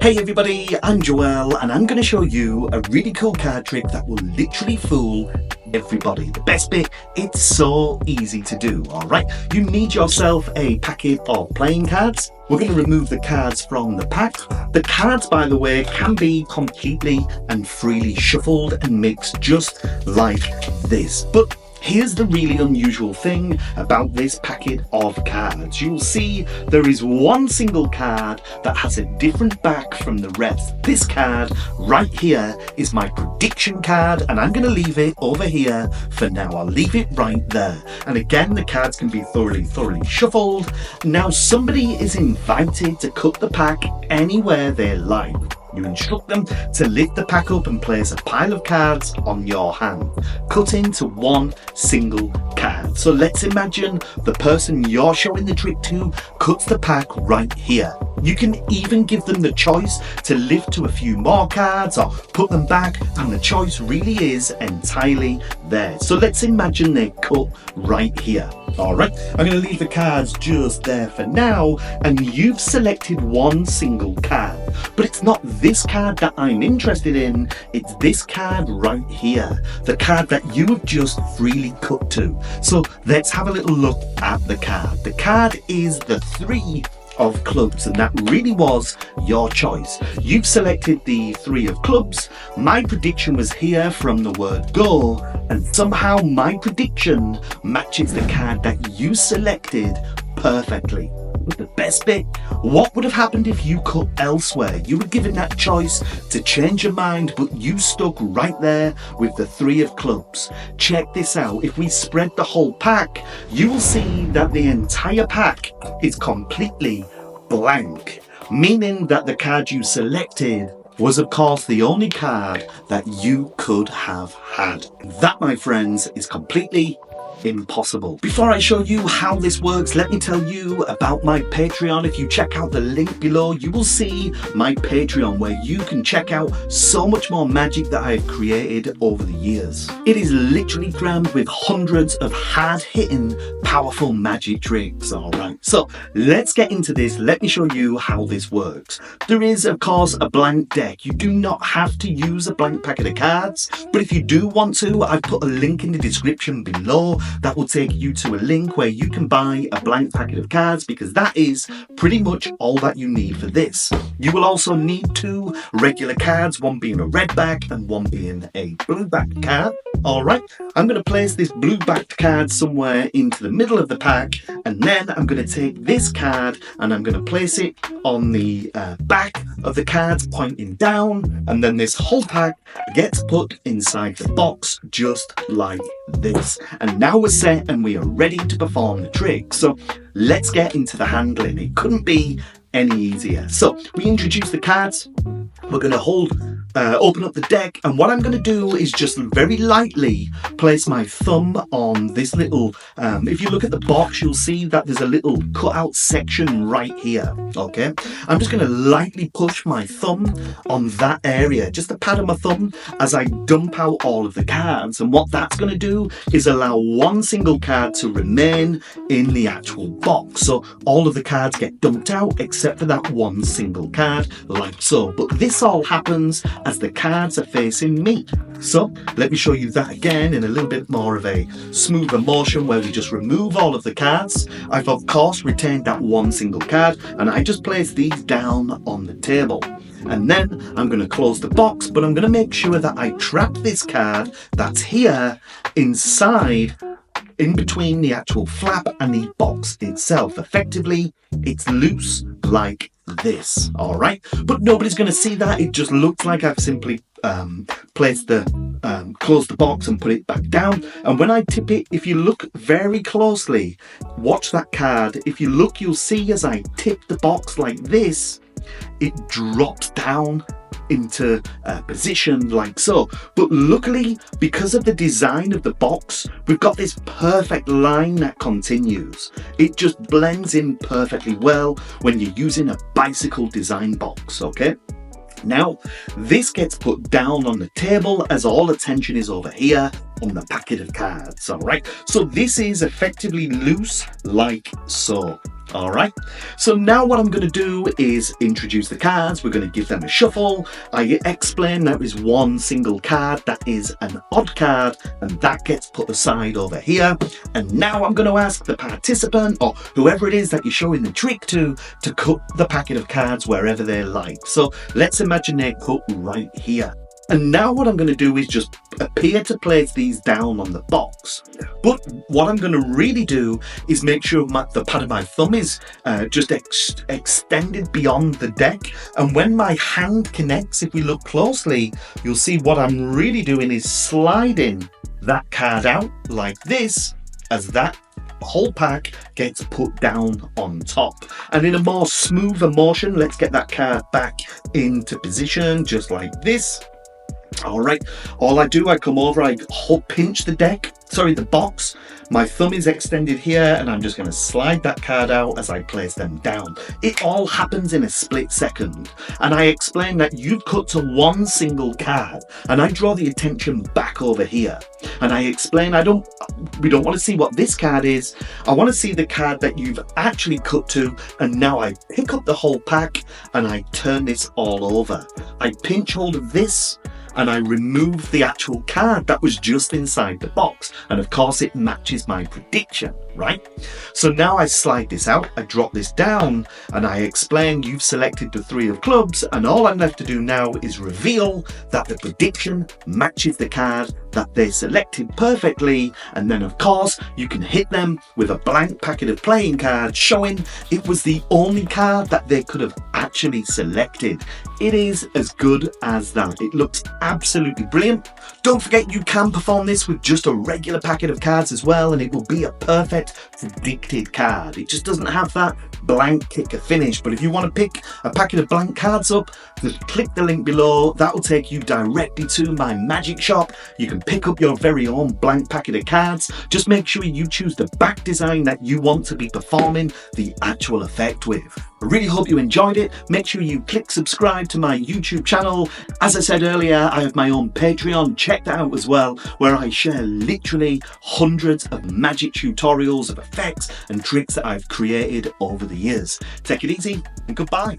Hey everybody, I'm Joel and I'm going to show you a really cool card trick that will literally fool everybody. The best bit, it's so easy to do, alright? You need yourself a packet of playing cards. We're going to remove the cards from the pack. The cards, by the way, can be completely and freely shuffled and mixed just like this. But here's the really unusual thing about this packet of cards. You'll see there is one single card that has a different back from the rest. This card right here is my prediction card, and I'm going to leave it over here for now. I'll leave it right there. And again, the cards can be thoroughly shuffled. Now, somebody is invited to cut the pack anywhere they like. You instruct them to lift the pack up and place a pile of cards on your hand, cut into one single card. So let's imagine the person you're showing the trick to cuts the pack right here. You can even give them the choice to lift to a few more cards or put them back, and the choice really is entirely theirs. So let's imagine they cut right here. Alright, I'm going to leave the cards just there for now, and you've selected one single card. But it's not this card that I'm interested in, it's this card right here. The card that you have just freely cut to. So let's have a little look at the card. The card is the 3 of clubs, and that really was your choice. You've selected the 3 of clubs. My prediction was here from the word go, and somehow my prediction matches the card that you selected perfectly. But the best bit, what would have happened if you cut elsewhere? You were given that choice to change your mind, but you stuck right there with the 3 of clubs. Check this out. If we spread the whole pack, you will see that the entire pack is completely blank, meaning that the card you selected was of course the only card that you could have had. That, my friends, is completely impossible. Before I show you how this works, let me tell you about my Patreon. If you check out the link below, you will see my Patreon, where you can check out so much more magic that I've created over the years. It is literally crammed with hundreds of hard-hitting, powerful magic tricks. Alright, so let's get into this. Let me show you how this works. There is, of course, a blank deck. You do not have to use a blank packet of cards, but if you do want to, I've put a link in the description below that will take you to a link where you can buy a blank packet of cards, because that is pretty much all that you need for this. You will also need 2 regular cards, one being a red back and one being a blue backed card. Alright, I'm going to place this blue backed card somewhere into the middle of the pack, and then I'm going to take this card and I'm going to place it on the back of the cards pointing down, and then this whole pack gets put inside the box just like this. And now we're set and we are ready to perform the trick. So let's get into the handling. It couldn't be any easier. So we introduce the cards. We're going to open up the deck, and what I'm going to do is just very lightly place my thumb on this little, if you look at the box, you'll see that there's a little cutout section right here, okay? I'm just going to lightly push my thumb on that area, just a pad of my thumb, as I dump out all of the cards, and what that's going to do is allow one single card to remain in the actual box. So all of the cards get dumped out except for that one single card, like so. But this all happens as the cards are facing me. So let me show you that again in a little bit more of a smoother motion, where we just remove all of the cards. I've of course retained that one single card, and I just place these down on the table. And then I'm going to close the box, but I'm going to make sure that I trap this card that's here inside, in between the actual flap and the box itself. Effectively, it's loose like this, alright? But nobody's going to see that. It just looks like I've simply closed the box and put it back down. And when I tip it, if you look very closely, watch that card. If you look, you'll see as I tip the box like this, it drops down into position like so. But luckily, because of the design of the box, we've got this perfect line that continues. It just blends in perfectly well when you're using a bicycle design box, okay? Now, this gets put down on the table as all attention is over here, on the packet of cards, all right? So this is effectively loose like so. All right, so now what I'm going to do is introduce the cards. We're going to give them a shuffle. I explain there is one single card that is an odd card, and that gets put aside over here. And now I'm going to ask the participant, or whoever it is that you're showing the trick to cut the packet of cards wherever they like. So let's imagine they're cut right here. And now what I'm going to do is just appear to place these down on the box. But what I'm going to really do is make sure the pad of my thumb is just extended beyond the deck. And when my hand connects, if we look closely, you'll see what I'm really doing is sliding that card out like this, as that whole pack gets put down on top. And in a more smoother motion, let's get that card back into position just like this. All right, all I do, I come over, I pinch the box. My thumb is extended here, and I'm just going to slide that card out as I place them down. It all happens in a split second. And I explain that you've cut to one single card, and I draw the attention back over here. And I explain we don't want to see what this card is. I want to see the card that you've actually cut to, and now I pick up the whole pack and I turn this all over. I pinch hold of this, and I remove the actual card that was just inside the box. And of course it matches my prediction, right? So now I slide this out, I drop this down, and I explain you've selected the 3 of clubs, and all I'm left to do now is reveal that the prediction matches the card that they selected perfectly. And then of course you can hit them with a blank packet of playing cards showing it was the only card that they could have actually selected. It is as good as that. It looks absolutely brilliant. Don't forget you can perform this with just a regular packet of cards as well, and it will be a perfect predicted card. It just doesn't have that blank kicker finish. But if you want to pick a packet of blank cards up, just click the link below. That will take you directly to my magic shop. You can pick up your very own blank packet of cards. Just make sure you choose the back design that you want to be performing the actual effect with. I really hope you enjoyed it. Make sure you click subscribe to my YouTube channel. As I said earlier, I have my own Patreon. Check that out as well, where I share literally hundreds of magic tutorials of effects and tricks that I've created over the years. Take it easy and goodbye.